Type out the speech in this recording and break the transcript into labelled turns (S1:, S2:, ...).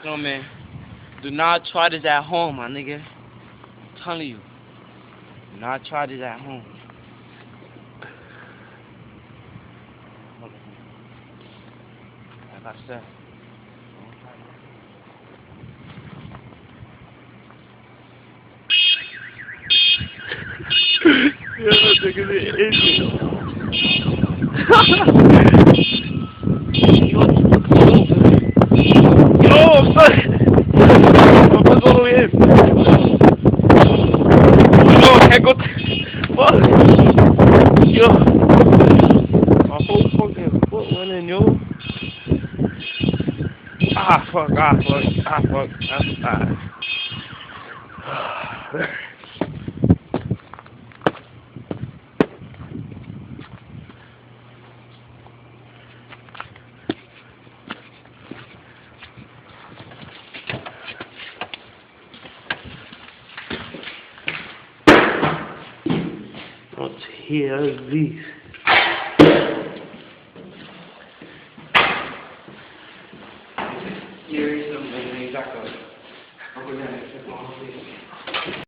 S1: No man, do not try this at home, my nigga. I'm telling you, do not try this at home. Like I said, don't try
S2: Yeah, that nigga's an idiot. Yo, I'm sorry. My phone's all the way in. Yo, I can't go. Fuck. Yo. My whole fucking foot went in, yo. Ah, fuck. Ah, fuck. Ah, fuck. Ah. What's here is this?
S1: Here is something exactly. Over there,